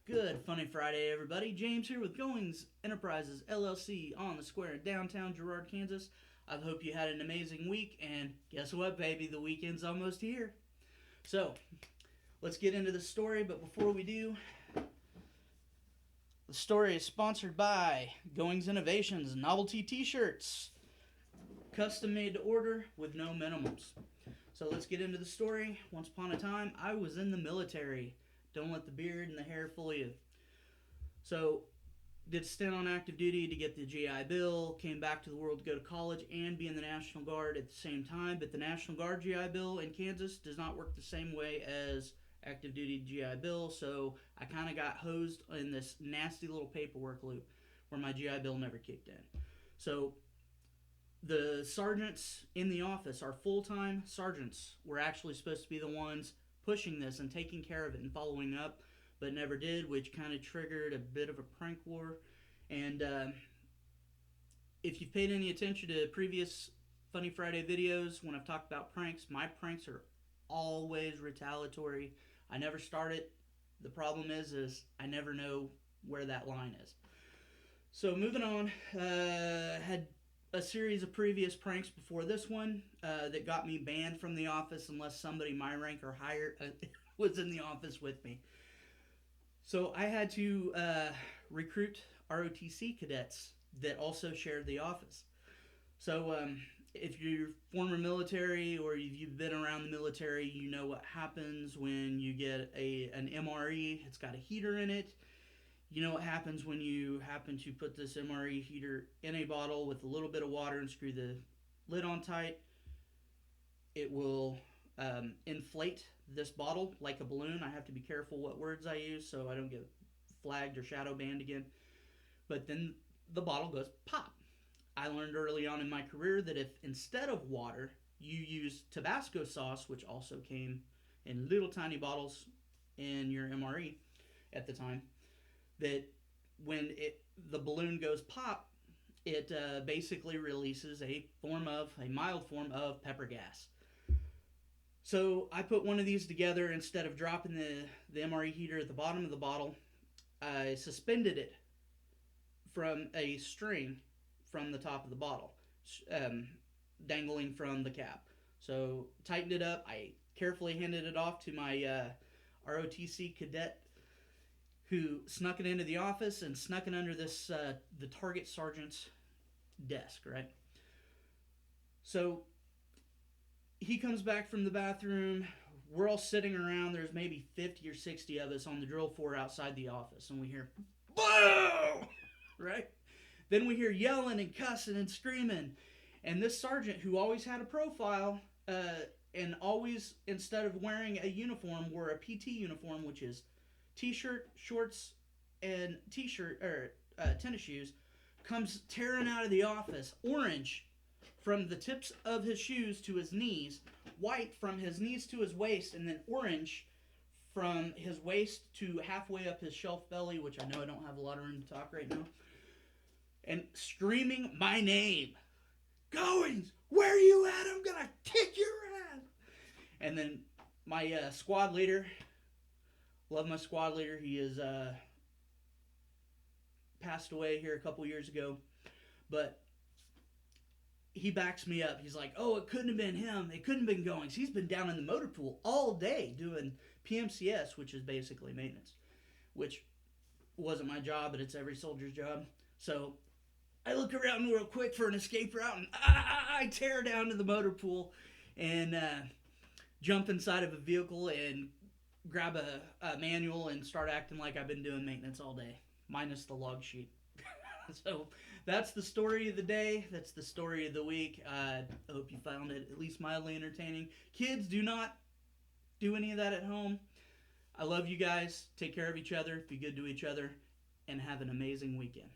Good Funny Friday, everybody. James here with Goings Enterprises LLC on the square in downtown Girard, Kansas. I hope you had an amazing week, and guess what, baby? The weekend's almost here. So, let's get into the story, but before we do, the story is sponsored by Goings Innovations Novelty T-shirts, custom made to order with no minimums. So let's get into the story. Once upon a time, I was in the military. Don't let the beard and the hair fool you. So, did stint on active duty to get the GI Bill, came back to the world to go to college and be in the National Guard at the same time. But the National Guard GI Bill in Kansas does not work the same way as active duty GI Bill. So, I kind of got hosed in this nasty little paperwork loop where my GI Bill never kicked in. So, the sergeants in the office, our full-time sergeants, were actually supposed to be the ones pushing this and taking care of it and following up, but never did, which kind of triggered a bit of a prank war. And if you've paid any attention to previous Funny Friday videos, when I've talked about pranks, my pranks are always retaliatory. I never start it. The problem is I never know where that line is. So moving on, had a series of previous pranks before this one that got me banned from the office unless somebody my rank or higher was in the office with me. So I had to recruit ROTC cadets that also shared the office. So if you're former military or you've been around the military, you know what happens when you get an MRE. It's got a heater in it. You know what happens when you happen to put this MRE heater in a bottle with a little bit of water and screw the lid on tight. It will inflate this bottle like a balloon. I have to be careful what words I use so I don't get flagged or shadow banned again. But then the bottle goes pop. I learned early on in my career that if instead of water you use Tabasco sauce, which also came in little tiny bottles in your MRE at the time, that when the balloon goes pop, it basically releases a mild form of pepper gas. So I put one of these together. Instead of dropping the MRE heater at the bottom of the bottle, I suspended it from a string from the top of the bottle, dangling from the cap. So tightened it up. I carefully handed it off to my ROTC cadet who snuck it into the office and snuck it under this the target sergeant's desk, right? So he comes back from the bathroom. We're all sitting around. There's maybe 50 or 60 of us on the drill floor outside the office, and we hear, boom! Right? Then we hear yelling and cussing and screaming. And this sergeant, who always had a profile, and always, instead of wearing a uniform, wore a PT uniform, which is t-shirt, shorts, and tennis shoes, comes tearing out of the office, orange from the tips of his shoes to his knees, white from his knees to his waist, and then orange from his waist to halfway up his shelf belly, which I know I don't have a lot of room to talk right now, and screaming my name. Goings, where are you at? I'm gonna kick your ass. And then my squad leader, love my squad leader. He is passed away here a couple years ago, but he backs me up. He's like, "Oh, it couldn't have been him. It couldn't have been Goings. He's been down in the motor pool all day doing PMCS, which is basically maintenance, which wasn't my job, but it's every soldier's job." So I look around real quick for an escape route, and I tear down to the motor pool and jump inside of a vehicle and grab a manual and start acting like I've been doing maintenance all day, minus the log sheet. So that's the story of the day. That's the story of the week. I hope you found it at least mildly entertaining. Kids, do not do any of that at home. I love you guys. Take care of each other. Be good to each other. And have an amazing weekend.